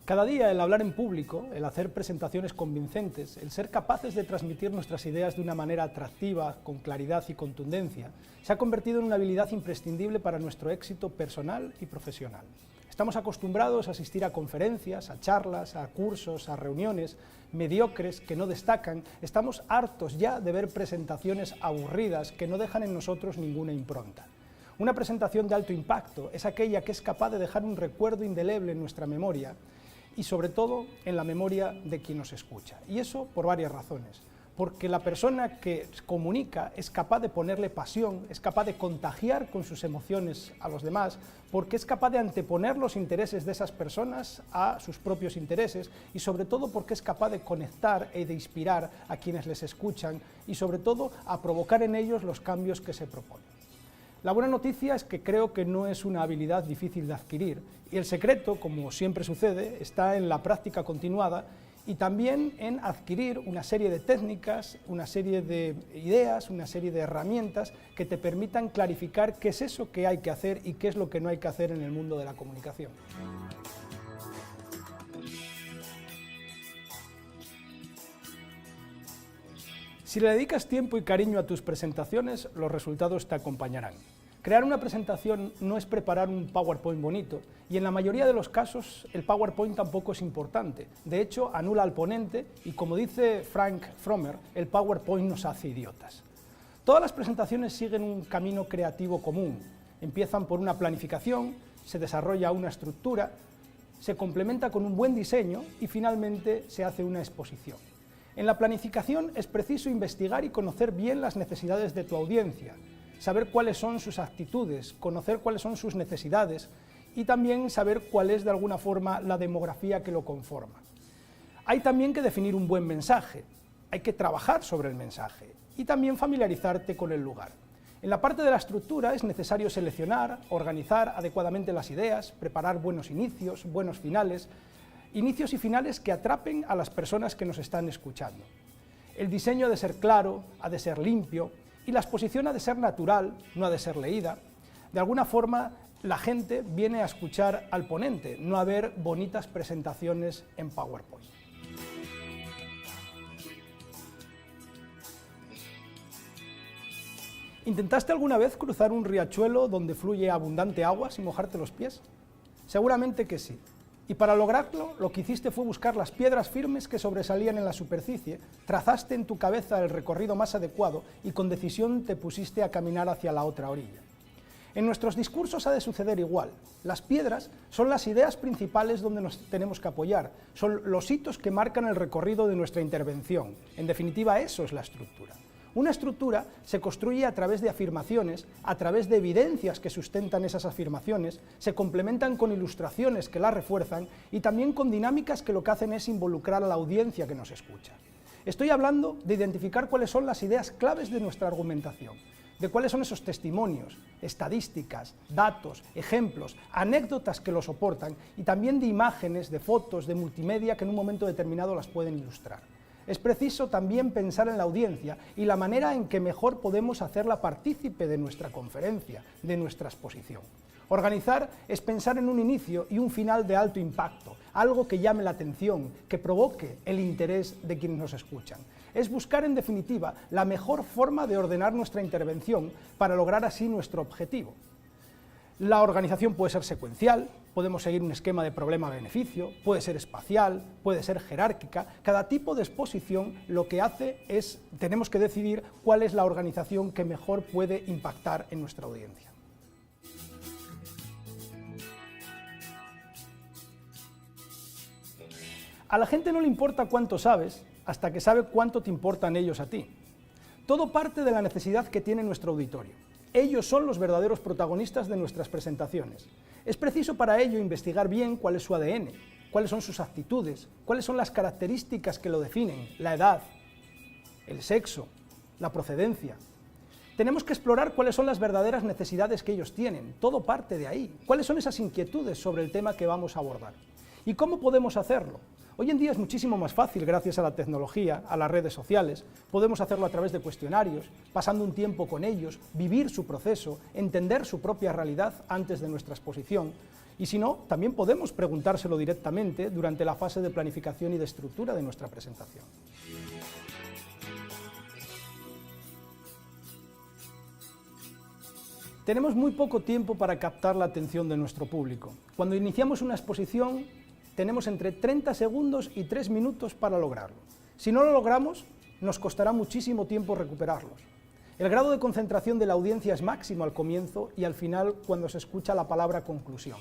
Cada día el hablar en público, el hacer presentaciones convincentes, el ser capaces de transmitir nuestras ideas de una manera atractiva, con claridad y contundencia, se ha convertido en una habilidad imprescindible para nuestro éxito personal y profesional. Estamos acostumbrados a asistir a conferencias, a charlas, a cursos, a reuniones mediocres que no destacan. Estamos hartos ya de ver presentaciones aburridas que no dejan en nosotros ninguna impronta. Una presentación de alto impacto es aquella que es capaz de dejar un recuerdo indeleble en nuestra memoria y sobre todo en la memoria de quien nos escucha. Y eso por varias razones. Porque la persona que comunica es capaz de ponerle pasión, es capaz de contagiar con sus emociones a los demás, porque es capaz de anteponer los intereses de esas personas a sus propios intereses y sobre todo porque es capaz de conectar y de inspirar a quienes les escuchan y sobre todo a provocar en ellos los cambios que se proponen. La buena noticia es que creo que no es una habilidad difícil de adquirir y el secreto, como siempre sucede, está en la práctica continuada y también en adquirir una serie de técnicas, una serie de ideas, una serie de herramientas que te permitan clarificar qué es eso que hay que hacer y qué es lo que no hay que hacer en el mundo de la comunicación. Si le dedicas tiempo y cariño a tus presentaciones, los resultados te acompañarán. Crear una presentación no es preparar un PowerPoint bonito, y en la mayoría de los casos el PowerPoint tampoco es importante. De hecho, anula al ponente y, como dice Frank Fromer, el PowerPoint nos hace idiotas. Todas las presentaciones siguen un camino creativo común. Empiezan por una planificación, se desarrolla una estructura, se complementa con un buen diseño y finalmente se hace una exposición. En la planificación es preciso investigar y conocer bien las necesidades de tu audiencia, saber cuáles son sus actitudes, conocer cuáles son sus necesidades y también saber cuál es de alguna forma la demografía que lo conforma. Hay también que definir un buen mensaje, hay que trabajar sobre el mensaje y también familiarizarte con el lugar. En la parte de la estructura es necesario seleccionar, organizar adecuadamente las ideas, preparar buenos inicios, buenos finales, inicios y finales que atrapen a las personas que nos están escuchando. El diseño ha de ser claro, ha de ser limpio, y la exposición ha de ser natural, no ha de ser leída. De alguna forma, la gente viene a escuchar al ponente, no a ver bonitas presentaciones en PowerPoint. ¿Intentaste alguna vez cruzar un riachuelo donde fluye abundante agua sin mojarte los pies? Seguramente que sí. Y para lograrlo, lo que hiciste fue buscar las piedras firmes que sobresalían en la superficie, trazaste en tu cabeza el recorrido más adecuado y con decisión te pusiste a caminar hacia la otra orilla. En nuestros discursos ha de suceder igual. Las piedras son las ideas principales donde nos tenemos que apoyar, son los hitos que marcan el recorrido de nuestra intervención. En definitiva, eso es la estructura. Una estructura se construye a través de afirmaciones, a través de evidencias que sustentan esas afirmaciones, se complementan con ilustraciones que las refuerzan y también con dinámicas que lo que hacen es involucrar a la audiencia que nos escucha. Estoy hablando de identificar cuáles son las ideas claves de nuestra argumentación, de cuáles son esos testimonios, estadísticas, datos, ejemplos, anécdotas que lo soportan y también de imágenes, de fotos, de multimedia que en un momento determinado las pueden ilustrar. Es preciso también pensar en la audiencia y la manera en que mejor podemos hacerla partícipe de nuestra conferencia, de nuestra exposición. Organizar es pensar en un inicio y un final de alto impacto, algo que llame la atención, que provoque el interés de quienes nos escuchan. Es buscar, en definitiva, la mejor forma de ordenar nuestra intervención para lograr así nuestro objetivo. La organización puede ser secuencial, podemos seguir un esquema de problema-beneficio, puede ser espacial, puede ser jerárquica. Cada tipo de exposición lo que hace es, tenemos que decidir cuál es la organización que mejor puede impactar en nuestra audiencia. A la gente no le importa cuánto sabes, hasta que sabe cuánto te importan ellos a ti. Todo parte de la necesidad que tiene nuestro auditorio. Ellos son los verdaderos protagonistas de nuestras presentaciones. Es preciso para ello investigar bien cuál es su ADN, cuáles son sus actitudes, cuáles son las características que lo definen, la edad, el sexo, la procedencia. Tenemos que explorar cuáles son las verdaderas necesidades que ellos tienen, todo parte de ahí. ¿Cuáles son esas inquietudes sobre el tema que vamos a abordar? ¿Y cómo podemos hacerlo? Hoy en día es muchísimo más fácil gracias a la tecnología, a las redes sociales. Podemos hacerlo a través de cuestionarios, pasando un tiempo con ellos, vivir su proceso, entender su propia realidad antes de nuestra exposición. Y si no, también podemos preguntárselo directamente durante la fase de planificación y de estructura de nuestra presentación. Tenemos muy poco tiempo para captar la atención de nuestro público. Cuando iniciamos una exposición, tenemos entre 30 segundos y 3 minutos para lograrlo. Si no lo logramos, nos costará muchísimo tiempo recuperarlos. El grado de concentración de la audiencia es máximo al comienzo y al final cuando se escucha la palabra conclusión.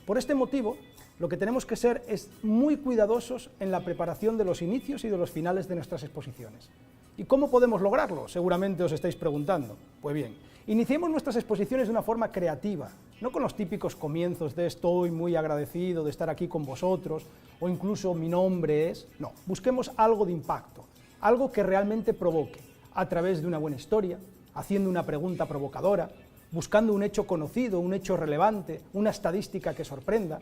Por este motivo, lo que tenemos que ser es muy cuidadosos en la preparación de los inicios y de los finales de nuestras exposiciones. ¿Y cómo podemos lograrlo? Seguramente os estáis preguntando. Pues bien, iniciemos nuestras exposiciones de una forma creativa, no con los típicos comienzos de estoy muy agradecido de estar aquí con vosotros, o incluso mi nombre es... No, busquemos algo de impacto, algo que realmente provoque, a través de una buena historia, haciendo una pregunta provocadora, buscando un hecho conocido, un hecho relevante, una estadística que sorprenda,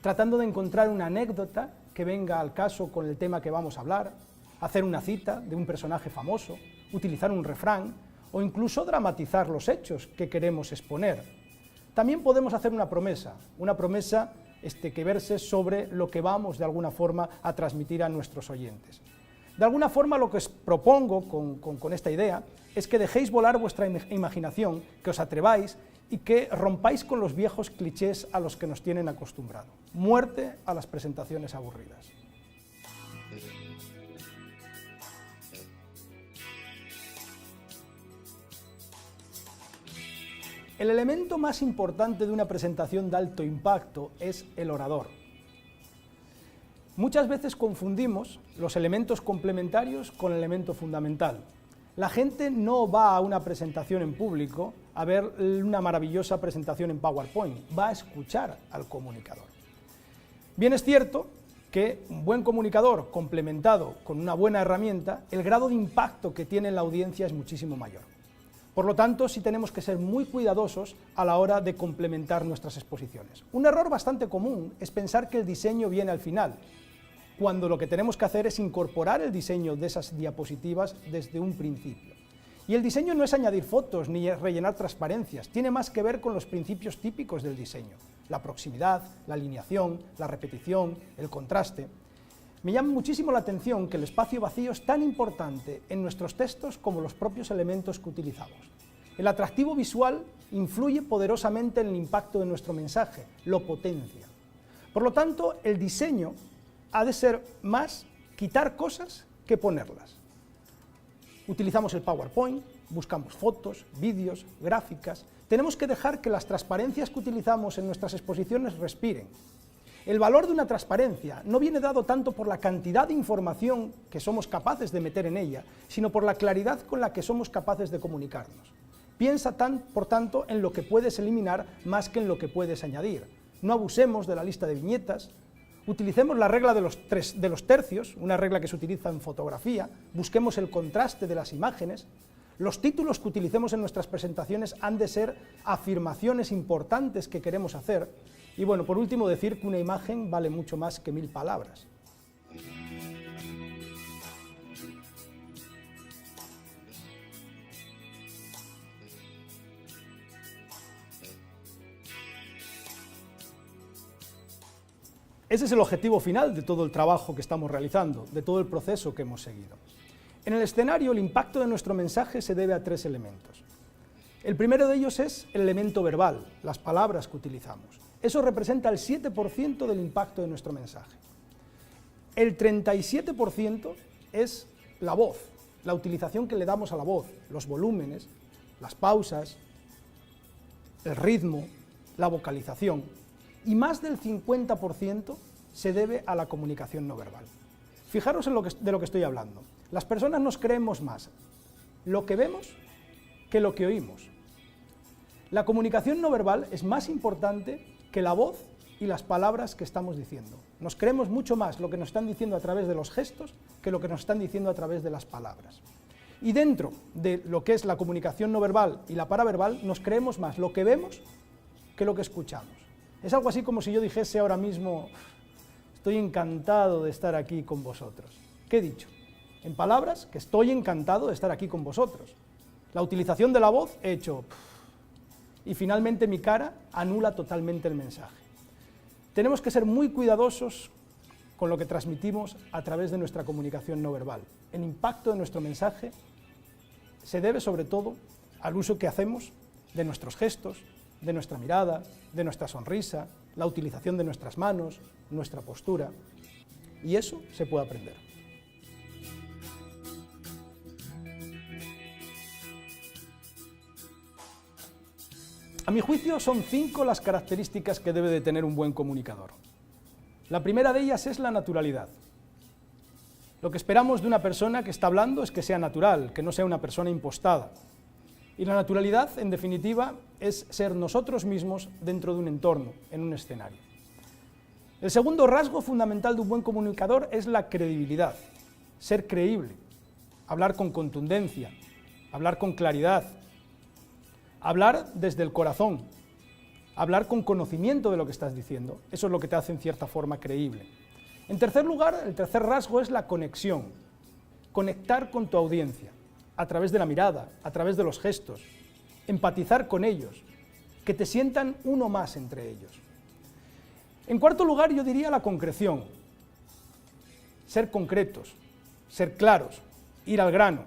tratando de encontrar una anécdota que venga al caso con el tema que vamos a hablar, hacer una cita de un personaje famoso, utilizar un refrán o incluso dramatizar los hechos que queremos exponer. También podemos hacer una promesa que verse sobre lo que vamos de alguna forma a transmitir a nuestros oyentes. De alguna forma lo que os propongo con esta idea es que dejéis volar vuestra imaginación, que os atreváis y que rompáis con los viejos clichés a los que nos tienen acostumbrado. Muerte a las presentaciones aburridas. El elemento más importante de una presentación de alto impacto es el orador. Muchas veces confundimos los elementos complementarios con el elemento fundamental. La gente no va a una presentación en público a ver una maravillosa presentación en PowerPoint, va a escuchar al comunicador. Bien es cierto que un buen comunicador complementado con una buena herramienta, el grado de impacto que tiene en la audiencia es muchísimo mayor. Por lo tanto, sí tenemos que ser muy cuidadosos a la hora de complementar nuestras exposiciones. Un error bastante común es pensar que el diseño viene al final, cuando lo que tenemos que hacer es incorporar el diseño de esas diapositivas desde un principio. Y el diseño no es añadir fotos ni rellenar transparencias, tiene más que ver con los principios típicos del diseño, la proximidad, la alineación, la repetición, el contraste. Me llama muchísimo la atención que el espacio vacío es tan importante en nuestros textos como los propios elementos que utilizamos. El atractivo visual influye poderosamente en el impacto de nuestro mensaje, lo potencia. Por lo tanto, el diseño ha de ser más quitar cosas que ponerlas. Utilizamos el PowerPoint, buscamos fotos, vídeos, gráficas. Tenemos que dejar que las transparencias que utilizamos en nuestras exposiciones respiren. El valor de una transparencia no viene dado tanto por la cantidad de información que somos capaces de meter en ella, sino por la claridad con la que somos capaces de comunicarnos. Piensa, por tanto, en lo que puedes eliminar más que en lo que puedes añadir. No abusemos de la lista de viñetas. Utilicemos la regla de los tercios, una regla que se utiliza en fotografía, busquemos el contraste de las imágenes. Los títulos que utilicemos en nuestras presentaciones han de ser afirmaciones importantes que queremos hacer. Y bueno, por último, decir que una imagen vale mucho más que 1000 palabras. Ese es el objetivo final de todo el trabajo que estamos realizando, de todo el proceso que hemos seguido. En el escenario, el impacto de nuestro mensaje se debe a 3 elementos. El primero de ellos es el elemento verbal, las palabras que utilizamos. Eso representa el 7% del impacto de nuestro mensaje. El 37% es la voz, la utilización que le damos a la voz, los volúmenes, las pausas, el ritmo, la vocalización. Y más del 50% se debe a la comunicación no verbal. Fijaros en de lo que estoy hablando. Las personas nos creemos más lo que vemos que lo que oímos. La comunicación no verbal es más importante que la voz y las palabras que estamos diciendo. Nos creemos mucho más lo que nos están diciendo a través de los gestos que lo que nos están diciendo a través de las palabras. Y dentro de lo que es la comunicación no verbal y la paraverbal, nos creemos más lo que vemos que lo que escuchamos. Es algo así como si yo dijese ahora mismo, estoy encantado de estar aquí con vosotros. ¿Qué he dicho? En palabras, que estoy encantado de estar aquí con vosotros. La utilización de la voz he hecho... Y finalmente mi cara anula totalmente el mensaje. Tenemos que ser muy cuidadosos con lo que transmitimos a través de nuestra comunicación no verbal. El impacto de nuestro mensaje se debe sobre todo al uso que hacemos de nuestros gestos, de nuestra mirada, de nuestra sonrisa, la utilización de nuestras manos, nuestra postura, y eso se puede aprender. A mi juicio son 5 las características que debe de tener un buen comunicador. La primera de ellas es la naturalidad. Lo que esperamos de una persona que está hablando es que sea natural, que no sea una persona impostada. Y la naturalidad, en definitiva, es ser nosotros mismos dentro de un entorno, en un escenario. El segundo rasgo fundamental de un buen comunicador es la credibilidad, ser creíble, hablar con contundencia, hablar con claridad, hablar desde el corazón, hablar con conocimiento de lo que estás diciendo. Eso es lo que te hace en cierta forma creíble. En tercer lugar, el tercer rasgo es la conexión, conectar con tu audiencia, a través de la mirada, a través de los gestos, empatizar con ellos, que te sientan uno más entre ellos. En cuarto lugar, yo diría la concreción, ser concretos, ser claros, ir al grano,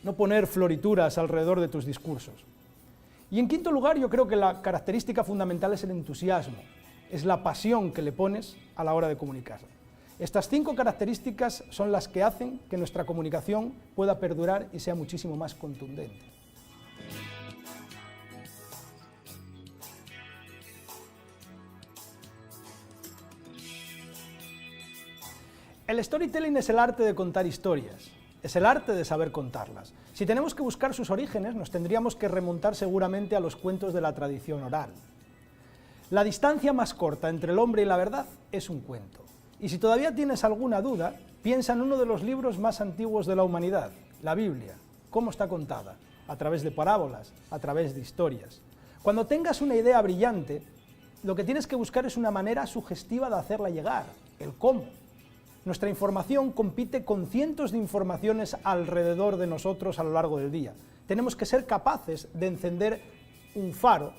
no poner florituras alrededor de tus discursos. Y en quinto lugar, yo creo que la característica fundamental es el entusiasmo, es la pasión que le pones a la hora de comunicar. Estas 5 características son las que hacen que nuestra comunicación pueda perdurar y sea muchísimo más contundente. El storytelling es el arte de contar historias, es el arte de saber contarlas. Si tenemos que buscar sus orígenes, nos tendríamos que remontar seguramente a los cuentos de la tradición oral. La distancia más corta entre el hombre y la verdad es un cuento. Y si todavía tienes alguna duda, piensa en uno de los libros más antiguos de la humanidad, la Biblia. ¿Cómo está contada? A través de parábolas, a través de historias. Cuando tengas una idea brillante, lo que tienes que buscar es una manera sugestiva de hacerla llegar, el cómo. Nuestra información compite con cientos de informaciones alrededor de nosotros a lo largo del día. Tenemos que ser capaces de encender un faro,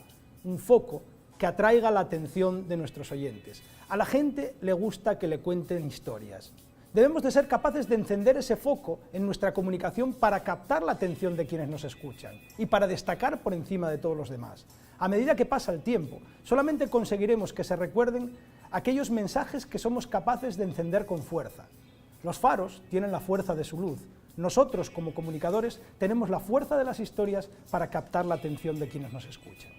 un foco, que atraiga la atención de nuestros oyentes. A la gente le gusta que le cuenten historias. Debemos de ser capaces de encender ese foco en nuestra comunicación para captar la atención de quienes nos escuchan y para destacar por encima de todos los demás. A medida que pasa el tiempo, solamente conseguiremos que se recuerden aquellos mensajes que somos capaces de encender con fuerza. Los faros tienen la fuerza de su luz. Nosotros, como comunicadores, tenemos la fuerza de las historias para captar la atención de quienes nos escuchan.